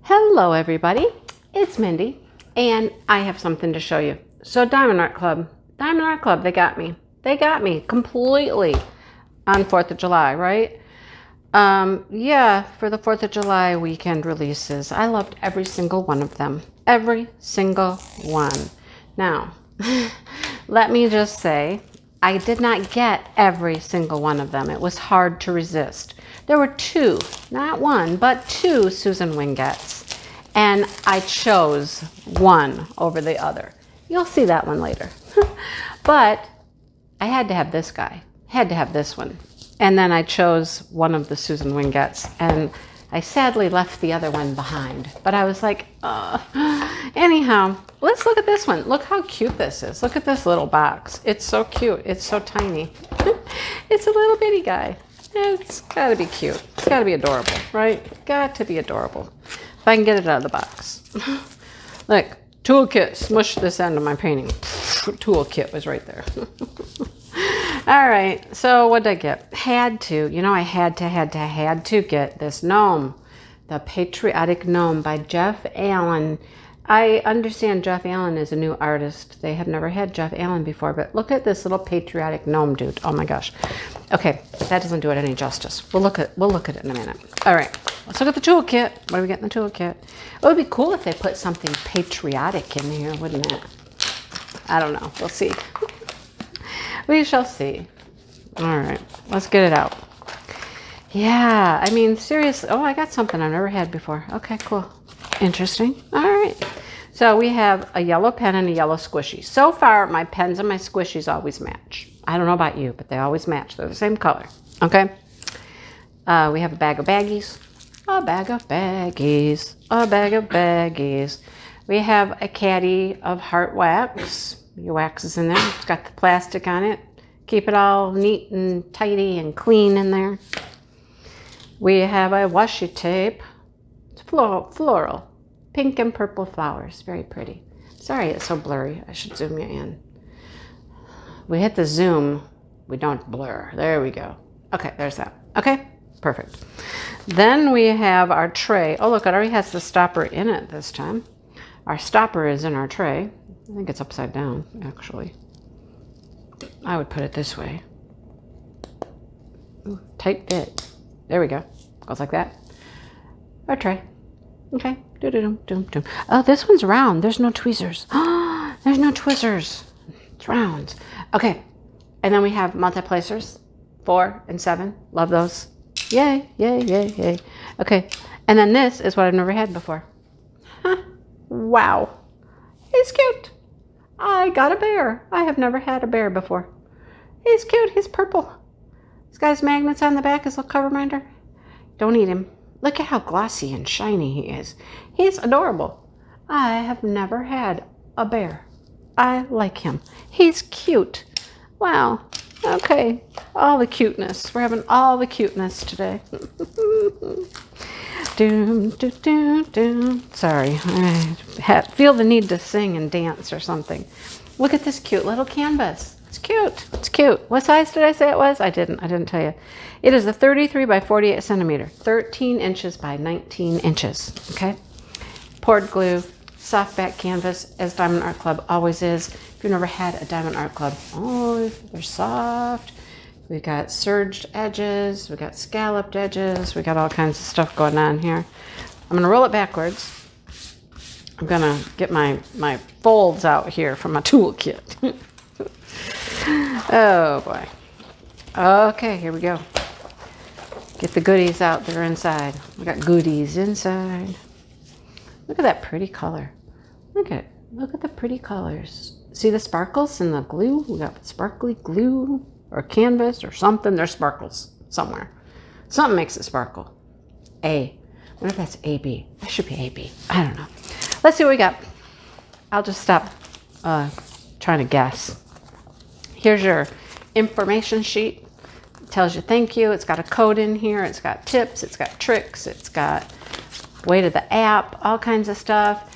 Hello everybody, it's Mindy and I have something to show you. So Diamond Art Club, they got me. They got me completely on 4th of July, right? Yeah, for the 4th of July weekend releases. I loved every single one of them. Every single one. Now, let me just say, I did not get every single one of them. It was hard to resist. There were two, not one, but two Susan Wingettes. And I chose one over the other. You'll see that one later. But I had to have this guy. Had to have this one. And then I chose one of the Susan Wingettes. And I sadly left the other one behind. But I was like, anyhow, let's look at this one. Look how cute this is. Look at this little box. It's so cute. It's so tiny. It's a little bitty guy. It's got to be cute. It's got to be adorable, right? Got to be adorable. If I can get it out of the box. Look, toolkit. Smush this end of my painting. Toolkit was right there. All right, so what did I get? Had to, I had to get this gnome, the Patriotic Gnome by Jeff Allen. I understand Jeff Allen is a new artist. They have never had Jeff Allen before, but look at this little Patriotic Gnome dude. Oh my gosh. Okay, that doesn't do it any justice. We'll look at it in a minute. All right, let's look at the toolkit. What do we get in the toolkit? It would be cool if they put something patriotic in here, wouldn't it? I don't know. We'll see. We shall see. All right, let's get it out. Yeah, I mean, seriously. Oh, I got something I've never had before. Okay, cool. Interesting. All right. So we have a yellow pen and a yellow squishy. So far, my pens and my squishies always match. I don't know about you, but they always match. They're the same color. Okay. We have a bag of baggies. A bag of baggies. A bag of baggies. We have a caddy of heart wax. Your wax is in there. It's got the plastic on it. Keep it all neat and tidy and clean in there. We have a washi tape. It's floral. Pink and purple flowers. Very pretty. Sorry it's so blurry. I should zoom you in. We hit the zoom. We don't blur. There we go. Okay, there's that. Okay, perfect. Then we have our tray. Oh, look, it already has the stopper in it this time. Our stopper is in our tray. I think it's upside down, actually. I would put it this way. Ooh, tight fit. There we go. Goes like that. Our tray. Okay. Do-do-dum-dum-dum. Oh, this one's round. There's no tweezers. There's no tweezers. It's round. Okay. And then we have multi-placers. 4 and 7. Love those. Yay, yay, yay, yay. Okay. And then this is what I've never had before. Huh. Wow. He's cute. I got a bear. I have never had a bear before. He's cute. He's purple. He's got his magnets on the back, his little cover minder. Don't eat him. Look at how glossy and shiny he is. He's adorable. I have never had a bear. I like him. He's cute. Wow. Okay. All the cuteness. We're having all the cuteness today. Doom, doom, doom, doom. Sorry, I feel the need to sing and dance or something. Look at this cute little canvas. It's cute. It's cute. What size did I say it was? I didn't tell you. It is a 33 by 48 centimeter, 13 inches by 19 inches. Okay. Poured glue, soft back canvas, as Diamond Art Club always is. If you've never had a Diamond Art Club, oh, they're soft. We got serged edges, we got scalloped edges, we got all kinds of stuff going on here. I'm gonna roll it backwards. I'm gonna get my folds out here from my toolkit. Oh boy. Okay, here we go. Get the goodies out that are inside. We got goodies inside. Look at that pretty color. Look at the pretty colors. See the sparkles in the glue? We got sparkly glue. Or canvas or something. There's sparkles somewhere. Something makes it sparkle. A. What if that's AB? That should be AB. I don't know. Let's see what we got. I'll just stop trying to guess. Here's your information sheet. It tells you thank you. It's got a code in here. It's got tips. It's got tricks. It's got way to the app. All kinds of stuff.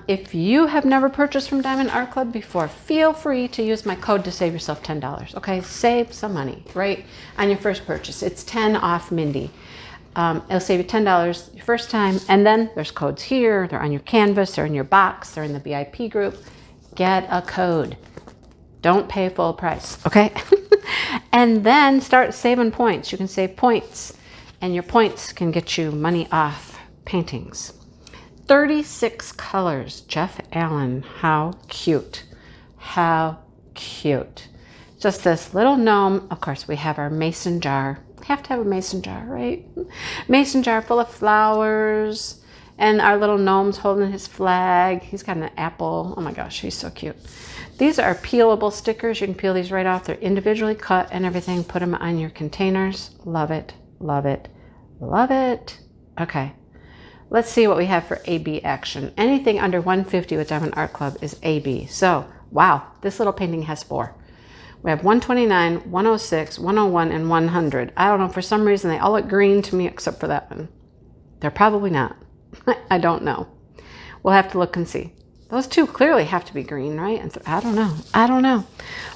If you have never purchased from Diamond Art Club before, feel free to use my code to save yourself $10. Okay, save some money, right, on your first purchase. It's 10 off Mindy. It'll save you $10 your first time. And then there's codes here. They're on your canvas. They're in your box. They're in the VIP group. Get a code. Don't pay full price, okay? And then start saving points. You can save points, and your points can get you money off paintings. 36 colors. Jeff Allen. How cute. How cute. Just this little gnome. Of course, we have our mason jar. Have to have a mason jar, right? Mason jar full of flowers, and our little gnome's holding his flag. He's got an apple. Oh my gosh, he's so cute. These are peelable stickers. You can peel these right off. They're individually cut and everything. Put them on your containers. Love it, love it, love it. Okay, let's see what we have for AB action. Anything under 150 with Diamond Art Club is AB. So, wow, this little painting has 4. We have 129, 106, 101, and 100. I don't know, for some reason they all look green to me except for that one. They're probably not. I don't know. We'll have to look and see. Those two clearly have to be green, right? And I don't know. I don't know.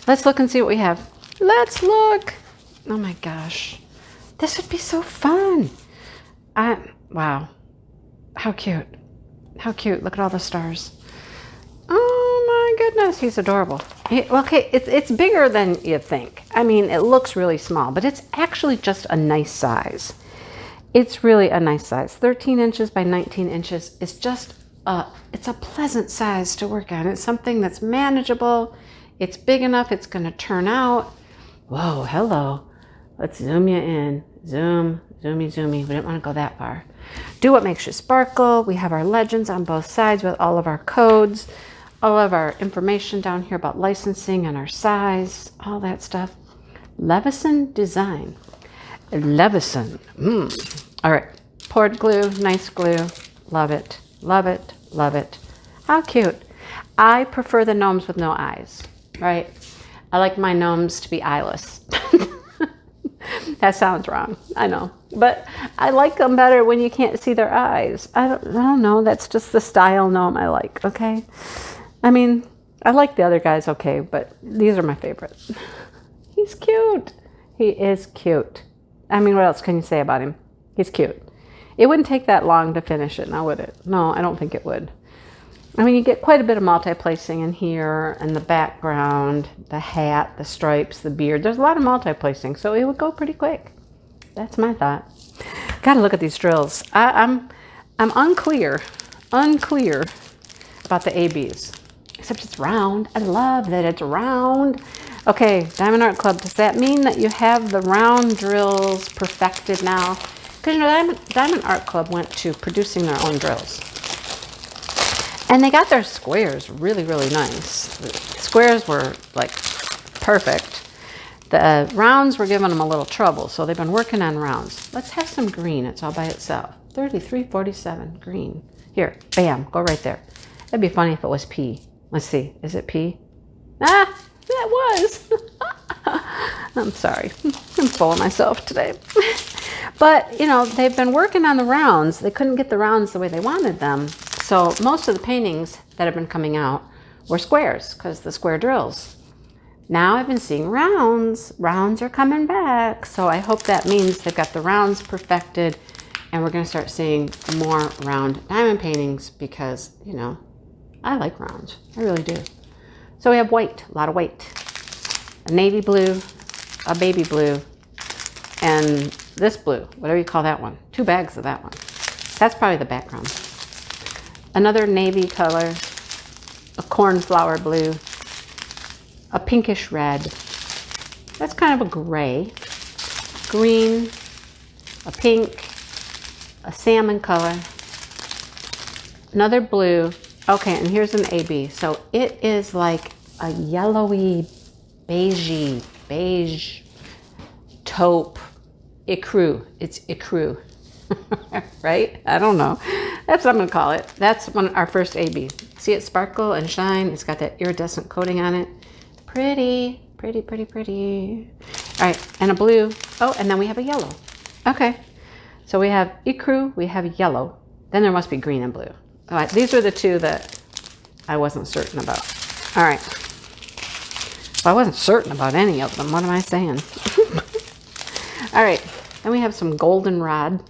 Let's look and see what we have. Let's look. Oh my gosh. This would be so fun. Wow. How cute. How cute. Look at all the stars. Oh my goodness, he's adorable. Okay, it's bigger than you think. I mean, it looks really small, but it's actually just a nice size. It's really a nice size. 13 inches by 19 inches. It's just it's a pleasant size to work on. It's something that's manageable. It's big enough. It's going to turn out. Whoa, hello. Let's zoom you in. Zoom, zoomy, zoomy. We didn't want to go that far. Do what makes you sparkle. We have our legends on both sides with all of our codes. All of our information down here about licensing and our size, all that stuff. Levison Design. Levison. All right. Poured glue, nice glue. Love it, love it, love it. How cute. I prefer the gnomes with no eyes, right? I like my gnomes to be eyeless. That sounds wrong, I know. But I like them better when you can't see their eyes. I don't know, that's just the style gnome I like, okay? I mean, I like the other guys okay, but these are my favorites. He's cute. He is cute. I mean, what else can you say about him? He's cute. It wouldn't take that long to finish it, now would it? No, I don't think it would. I mean, you get quite a bit of multi-placing in here, and the background, the hat, the stripes, the beard. There's a lot of multi-placing, so it would go pretty quick. That's my thought. Gotta look at these drills. I'm unclear about the ABs. Except it's round. I love that it's round. Okay, Diamond Art Club, does that mean that you have the round drills perfected now? Because, you know, Diamond Art Club went to producing their own drills. And they got their squares really, really nice. The squares were, like, perfect. The rounds were giving them a little trouble, so they've been working on rounds. Let's have some green. It's all by itself. 3347 green. Here, bam, go right there. It'd be funny if it was P. Let's see. Is it P? Ah, that was. I'm sorry. I'm full of myself today. But, you know, they've been working on the rounds. They couldn't get the rounds the way they wanted them. So most of the paintings that have been coming out were squares because the square drills. Now I've been seeing rounds. Rounds are coming back. So I hope that means they've got the rounds perfected and we're going to start seeing more round diamond paintings because, you know, I like rounds. I really do. So we have white, a lot of white. A navy blue, a baby blue, and this blue, whatever you call that one. 2 bags of that one. That's probably the background. Another navy color, a cornflower blue, a pinkish red. That's kind of a gray. Green, a pink, a salmon color, another blue. Okay, and here's an AB. So it is like a yellowy, beige taupe ecru. It's ecru, right? I don't know. That's what I'm gonna call it. That's our first AB. See it sparkle and shine? It's got that iridescent coating on it. Pretty, pretty, pretty, pretty. All right, and a blue. Oh, and then we have a yellow. Okay, so we have ecru, we have yellow. Then there must be green and blue. All right, these are the 2 that I wasn't certain about. All right. Well, I wasn't certain about any of them. What am I saying? All right. Then we have some goldenrod.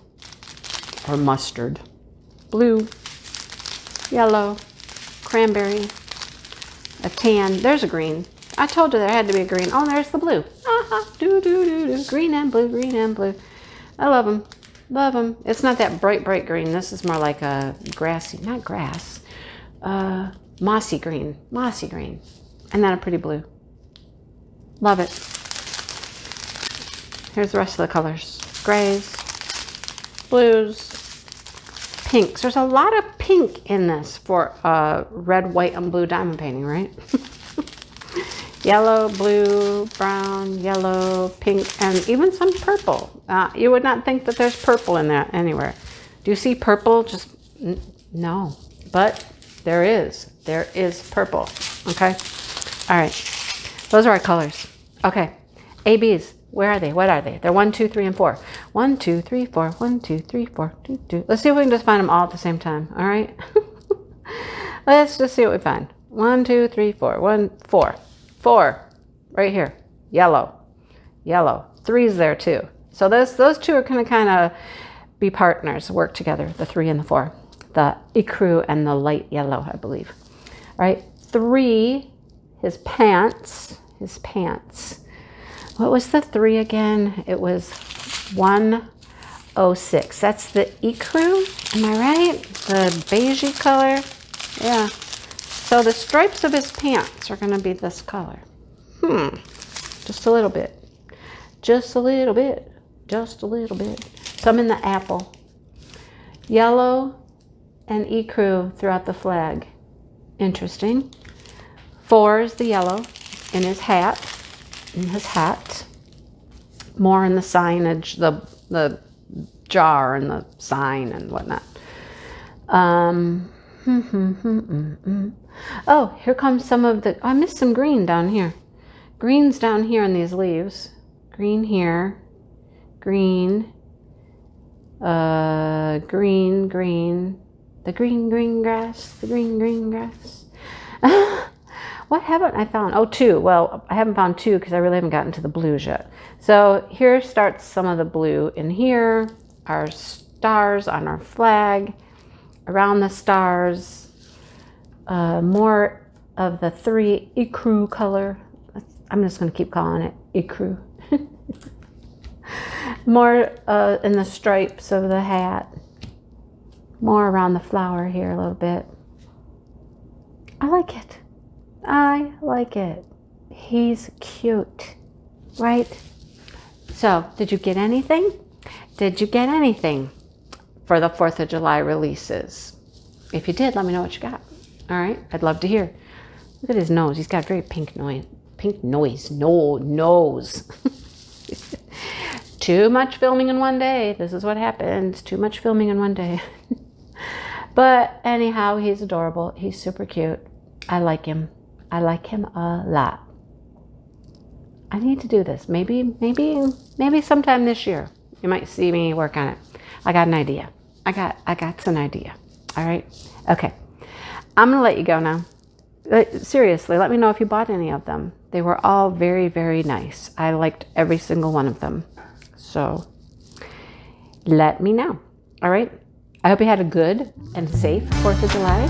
or mustard. Blue, yellow, cranberry, a tan. There's a green. I told you there had to be a green. Oh, there's the blue. Green and blue, green and blue. I love them. Love them. It's not that bright green. This is more like a grassy, not grass, mossy green. Mossy green. And then a pretty blue. Love it. Here's the rest of the colors. Grays, blues, pinks. There's a lot of pink in this for red, white, and blue diamond painting, right? Yellow, blue, brown, yellow, pink, and even some purple. You would not think that there's purple in that anywhere. Do you see purple? Just no, but there is. There is purple. Okay. All right. Those are our colors. Okay. ABs. Where are they? What are they? They're 1, 2, 3, and 4. 1, 2, 3, 4. 1, 2, 3, 4. 2, 2. Let's see if we can just find them all at the same time. All right. Let's just see what we find. 1, 2, 3, 4. 1, 4. 4. Right here. Yellow. Yellow. 3's there too. So those two are going to kind of be partners, work together. The 3 and the 4. The ecru and the light yellow, I believe. All right. 3. His pants. His pants. What was the 3 again? It was 106. That's the ecru. Am I right? The beigey color. Yeah. So the stripes of his pants are going to be this color. Just a little bit. Just a little bit. Just a little bit. Some in the apple. Yellow and ecru throughout the flag. Interesting. 4 is the yellow in his hat. In his hat. More in the signage, the jar and the sign and whatnot. Oh, here comes some of the, I missed some green down here. Green's down here in these leaves. Green here. Green. Green. The green grass. The green grass. What haven't I found? Oh, 2. Well, I haven't found 2 because I really haven't gotten to the blues yet. So here starts some of the blue in here. Our stars on our flag. Around the stars. More of the 3 ecru color. I'm just going to keep calling it ecru. More in the stripes of the hat. More around the flower here a little bit. I like it. I like it. He's cute, right? So, did you get anything? Did you get anything for the 4th of July releases? If you did, let me know what you got. All right, I'd love to hear. Look at his nose. He's got very pink nose. Nose. Too much filming in one day. This is what happens. Too much filming in one day. But anyhow, he's adorable. He's super cute. I like him. I like him a lot. I need to do this. Maybe sometime this year. You might see me work on it. I got an idea. I got an idea. All right. Okay. I'm gonna let you go now. Seriously, let me know if you bought any of them. They were all very, very nice. I liked every single one of them. So let me know. All right. I hope you had a good and safe 4th of July.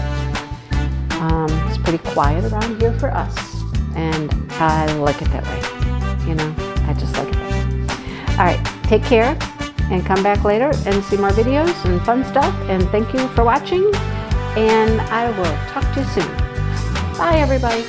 It's pretty quiet around here for us, and I like it that way. You know, I just like it that way. All right, take care, and come back later and see more videos and fun stuff. And thank you for watching, and I will talk to you soon. Bye, everybody.